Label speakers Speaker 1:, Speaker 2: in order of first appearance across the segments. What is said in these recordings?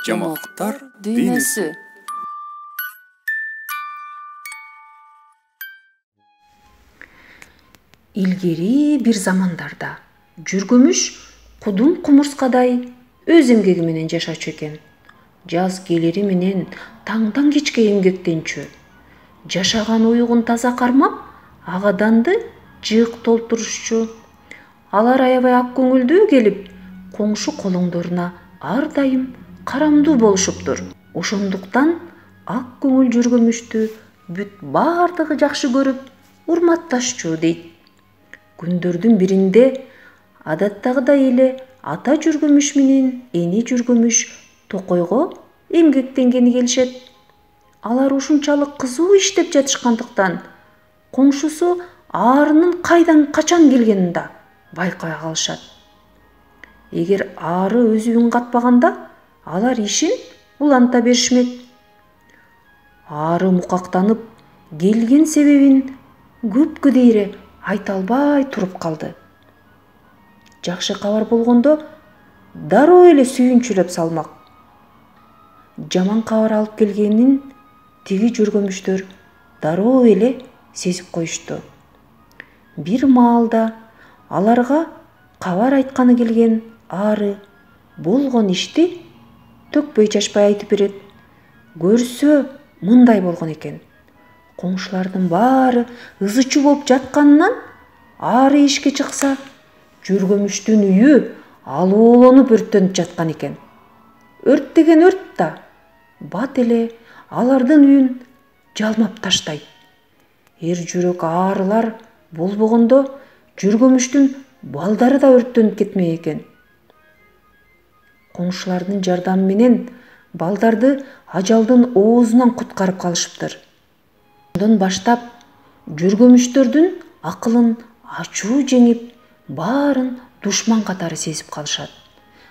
Speaker 1: Жамоктор дүйнөсү.
Speaker 2: Илгери бир замандарда жүргөмүш кудум кумурскадай өз эмгеги менен жашачу экен. Жаз келери менен таңдан кечке эмгектенчү. Жашаган уйгун таза кармап, агаданды жыйк толтурушчу. Алар аябай ак көңүлдүү келип, коңшу колоңдоруна ар дайым карамдуу болушуптур. Ошондуктан ак көңүл жүргөмүштү бүт бардыгы жакшы көрүп, урматташчу дейт. Күндөрдүн биринде адаттагыдай эле ата жүргөмүш менен эни жүргөмүш токойго эмгектенгени келишет. Алар ушунчалык кызуу иштеп жатышкандыктан коңшусу аарынын кайдан качан келгенин да байкай калышат. Эгер аары өзү үн катпаганда, алар ишин уланта беришмек. Аары мукактанып, келген себебин көпкө дейре айта албай туруп калды. Жакшы кабар болгондо дароо эле сүйүнчүлөп салмак. Жаман кабар алып келгенин тиги жүргөмүштөр дароо эле сезип коюшту. Бир маалда аларга кабар айтканы келген аары болгон ишти төкпөй чачпай айтып берет. Көрсө мындай болгон экен. Коңшулардын баары ызычуу болуп жатканынан аары ишке чыкса, жүргөмүштүн үйү алууланып өрттөнүп жаткан экен. Өрттеген өрт да бат эле алардын үйүн жалмап таштайт. Эр жүрөк аарылар болбогондо жүргөмүштүн балдары да өрттөнүп кетмек экен. Коңшулардын жардамы менен балдарды ажалдын оозунан куткарып калышыптыр. Андан баштап жүргөмүштөрдүн акылын ачуу жеңип, баарын душман катары сезип калышат.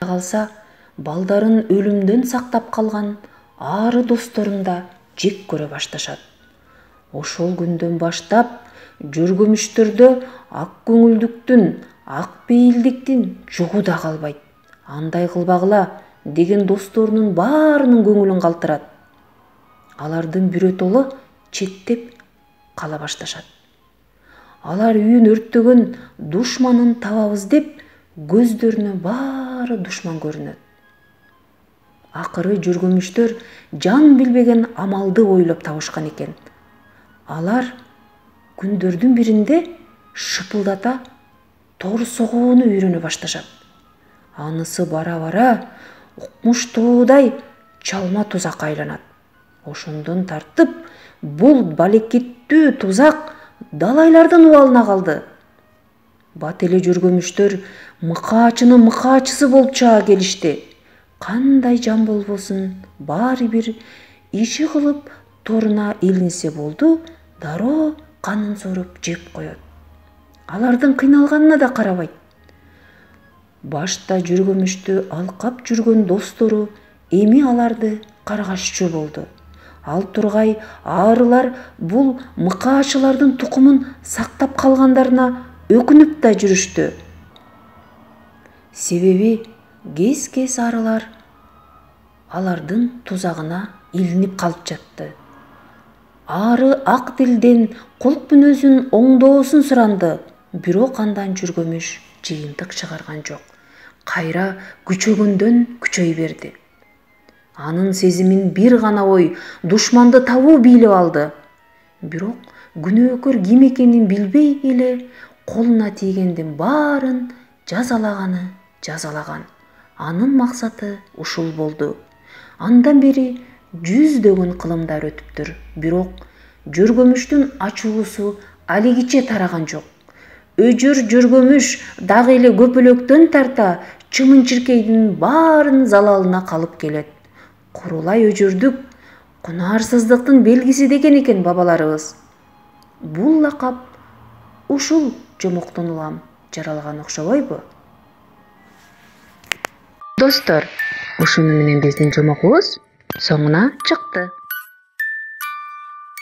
Speaker 2: Калса балдарын өлүмдөн сактап калган аары досторун да жек көрө башташат. Ошол күндөн баштап жүргөмүштөрдө ак көңүлдүктүн, ак пейилдиктин жугу да калбайт. Андай кылбагыла деген досторунун баарынын көңүлүн калтырат. Алардын бирөтоло четтеп кала башташат. Алар үйүн өрттөгөн душманын табабыз деп көздөрүнө баары душман көрүнөт. Акыры жүргөмүштөр жан билбеген амалды ойлоп табышкан экен. Алар күндөрдүн биринде шыпылдата тор согууну үйрөнө башташат. Анысы бара-бара укмуштуудай чалма тузакка айланат. Ошондон тартып, бул балекиттүү тузак далайлардын убалына калды. Бат эле жүргөмүштөр мыкаачынын мыкаачысы болуп чыга келишти. Кандай жан болбосун, баары бир иши кылып торуна илинсе болду, дароо канын соруп жеп коет. Алардын кыйналганына да карабайт. Башта жүргөмүштү алкап жүргөн достору эми аларды каргашчу болду. Ал тургай аарылар бул мыкаачылардын тукумун сактап калгандарына өкүнүп да жүрүштү. Себеби кез-кез арылар алардын тузагына илинип калып жатты. Аары ак дилден кулк мүнөзүн оңдоосун суранды, бирок андан жүргөмүш жыйынтык чыгарган жок. Кайра күчөгөндөн күчөй берди. Анын сезимин бир гана ой душманды табуу бийлеп алды. Бирок күнөөкөр ким экенин билбей эле колуна тийгендин баарын жазалаган. Анын максаты ушул болду. Андан бери жүздөгөн кылымдар өтүптүр. Бирок жүргөмүштүн ачуусу алигиче тараган жок. Өжөр жүргөмүш дагы эле көпөлөктөн тарта чымын-чиркейдин баарынын залалына калып келет. Курулай өжөрдүк кунаарсыздыктын белгиси деген экен бабаларыбыз. Бул лакап ушул жомоктон улам жаралган окшобойбу? Достор, ушуну менен биздин жомогубуз соңуна чыкты.